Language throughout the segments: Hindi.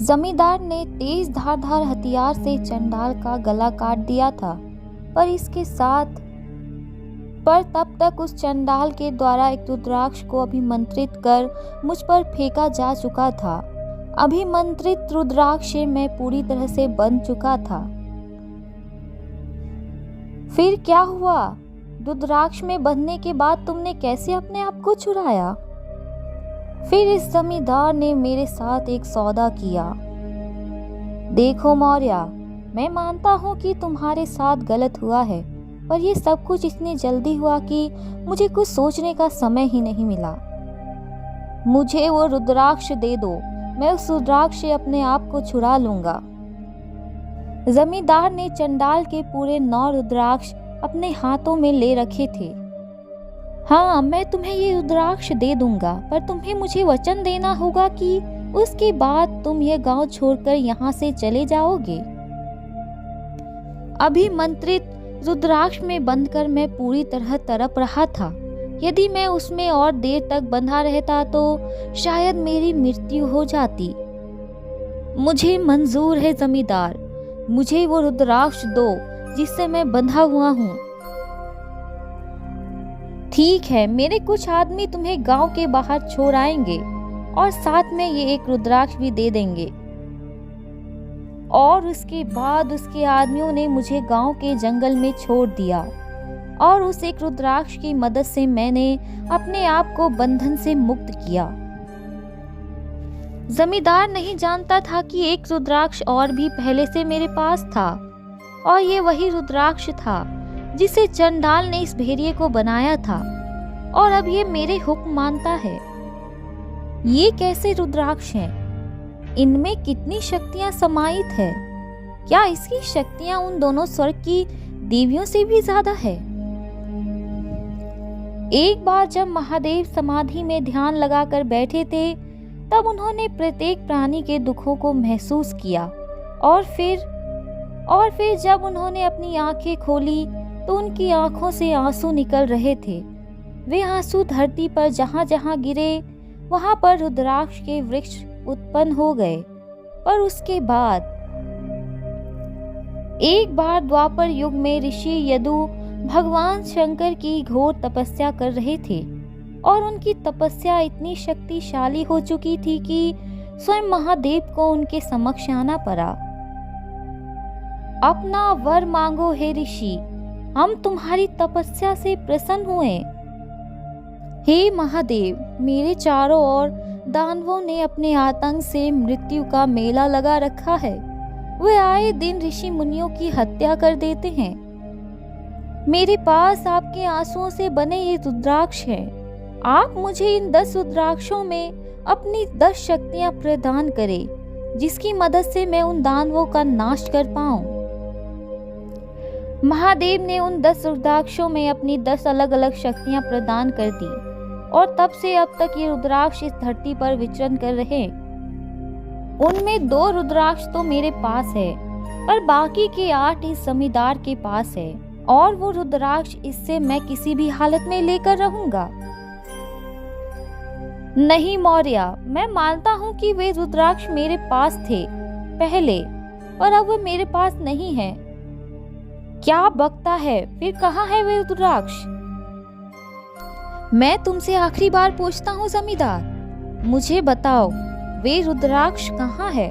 जमींदार ने तेज धारदार हथियार से चंडाल का गला काट दिया था, पर तब तक उस चंडाल के द्वारा एक रुद्राक्ष को अभिमंत्रित कर मुझ पर फेंका जा चुका था। अभिमंत्रित रुद्राक्ष से मैं पूरी तरह से बंध चुका था। फिर क्या हुआ? रुद्राक्ष में बंधने के बाद तुमने कैसे अपने आप को छुड़ाया? फिर इस जमींदार ने मेरे साथ एक सौदा किया। देखो मौर्य, मैं मानता हूँ कि तुम्हारे साथ गलत हुआ है, पर यह सब कुछ इतनी जल्दी हुआ कि मुझे कुछ सोचने का समय ही नहीं मिला। मुझे वो रुद्राक्ष दे दो, मैं उस रुद्राक्ष से अपने आप को छुड़ा लूंगा। जमींदार ने चंडाल के पूरे 9 रुद्राक्ष अपने हाथों में ले रखे थे। हाँ, मैं तुम्हें ये रुद्राक्ष दे दूंगा, पर तुम्हें मुझे वचन देना होगा कि उसके बाद तुम यह गांव छोड़कर यहाँ से चले जाओगे। अभिमंत्रित रुद्राक्ष में बंधकर मैं पूरी तरह तड़प रहा था। यदि मैं उसमें और देर तक बंधा रहता तो शायद मेरी मृत्यु हो जाती। मुझे मंजूर है जमींदार, मुझे वो रुद्राक्ष दो जिससे मैं बंधा हुआ हूँ। ठीक है, मेरे कुछ आदमी तुम्हें गांव के बाहर छोड़ आएंगे और साथ में ये एक रुद्राक्ष भी दे देंगे। और उसके बाद उसके आदमियों ने मुझे गांव के जंगल में छोड़ दिया और उस एक रुद्राक्ष की मदद से मैंने अपने आप को बंधन से मुक्त किया। जमींदार नहीं जानता था कि एक रुद्राक्ष और भी पहले से मेरे पास था, और ये वही रुद्राक्ष था जिसे चंडाल ने इस भेड़िए को बनाया था, और अब ये मेरे हुक्म मानता है। ये कैसे रुद्राक्ष हैं? इनमें कितनी शक्तियां समाहित है? क्या इसकी शक्तियां उन दोनों स्वर्ग की देवियों से भी ज्यादा है? एक बार जब महादेव समाधि में ध्यान लगाकर बैठे थे, तब उन्होंने प्रत्येक प्राणी के दुखों को महसूस किया, और फिर जब उन्होंने अपनी आंखें खोली तो उनकी आंखों से आंसू निकल रहे थे। वे आंसू धरती पर जहां जहां गिरे वहां पर रुद्राक्ष के वृक्ष उत्पन्न हो गए। पर उसके बाद एक बार द्वापर युग में ऋषि यदु भगवान शंकर की घोर तपस्या कर रहे थे, और उनकी तपस्या इतनी शक्तिशाली हो चुकी थी कि स्वयं महादेव को उनके समक्ष आना पड़ा। अपना वर मांगो हे ऋषि, हम तुम्हारी तपस्या से प्रसन्न हुए। हे महादेव, मेरे चारों ओर दानवों ने अपने आतंक से मृत्यु का मेला लगा रखा है। वे आए दिन ऋषि मुनियों की हत्या कर देते हैं। मेरे पास आपके आंसुओं से बने ये रुद्राक्ष हैं। आप मुझे इन 10 रुद्राक्षों में अपनी 10 शक्तियां प्रदान करें, जिसकी मदद से मैं उन दानवों का नाश कर पाऊं। महादेव ने उन 10 रुद्राक्षों में अपनी 10 अलग अलग शक्तियां प्रदान कर दी, और तब से अब तक ये रुद्राक्ष इस धरती पर विचरण कर रहे। उनमें 2 रुद्राक्ष तो मेरे पास है, पर बाकी के 8 इस जमींदार के पास है, और वो रुद्राक्ष इससे मैं किसी भी हालत में लेकर रहूंगा। नहीं मौर्य, मैं मानता हूँ कि वे रुद्राक्ष मेरे पास थे पहले, पर अब वे मेरे पास नहीं है। क्या बकता है? फिर कहाँ है वे रुद्राक्ष? मैं तुमसे आखिरी बार पूछता हूँ जमींदार, मुझे बताओ वे रुद्राक्ष कहाँ है?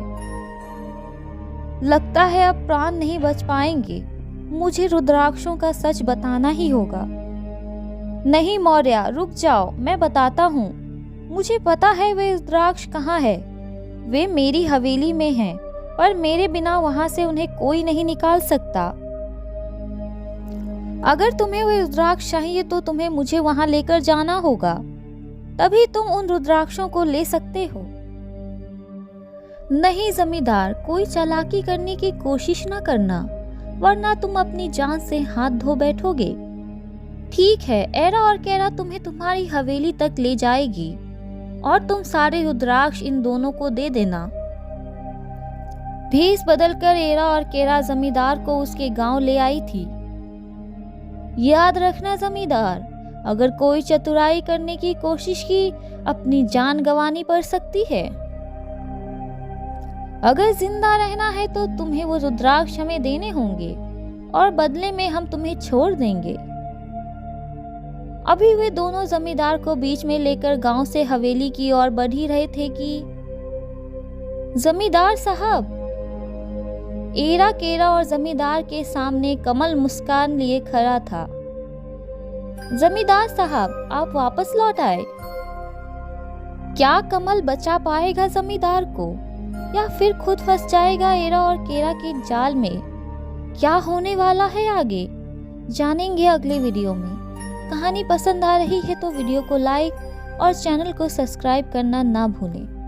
लगता है अब प्राण नहीं बच पाएंगे। मुझे रुद्राक्षों का सच बताना ही होगा। नहीं मौर्य, रुक जाओ, मैं बताता हूँ। मुझे पता है वे रुद्राक्ष कहाँ है। वे मेरी हवेली में हैं, पर मेरे बिना वहां से उन्हें कोई नहीं निकाल सकता। अगर तुम्हें वे रुद्राक्ष चाहिए तो तुम्हें मुझे वहां लेकर जाना होगा, तभी तुम उन रुद्राक्षों को ले सकते हो। नहीं जमींदार, कोई चालाकी करने की कोशिश न करना, वरना तुम अपनी जान से हाथ धो बैठोगे। ठीक है, एरा और केरा तुम्हें तुम्हारी हवेली तक ले जाएगी, और तुम सारे रुद्राक्ष इन दोनों को दे देना। भेष बदलकर एरा और केरा जमींदार को उसके गांव ले आई थी। याद रखना जमींदार, अगर कोई चतुराई करने की कोशिश की, अपनी जान गंवानी पड़ सकती है। अगर जिंदा रहना है तो तुम्हें वो रुद्राक्ष हमें देने होंगे और बदले में हम तुम्हें छोड़ देंगे। अभी वे दोनों जमींदार को बीच में लेकर गांव से हवेली की ओर बढ़ ही रहे थे कि जमींदार साहब, एरा केरा और जमींदार के सामने कमल मुस्कान लिए खड़ा था। जमींदार साहब, आप वापस लौट आए। क्या कमल बचा पाएगा जमींदार को या फिर खुद फंस जाएगा एरा और केरा के जाल में? क्या होने वाला है आगे जानेंगे अगले वीडियो में। कहानी पसंद आ रही है तो वीडियो को लाइक और चैनल को सब्सक्राइब करना ना भूलें।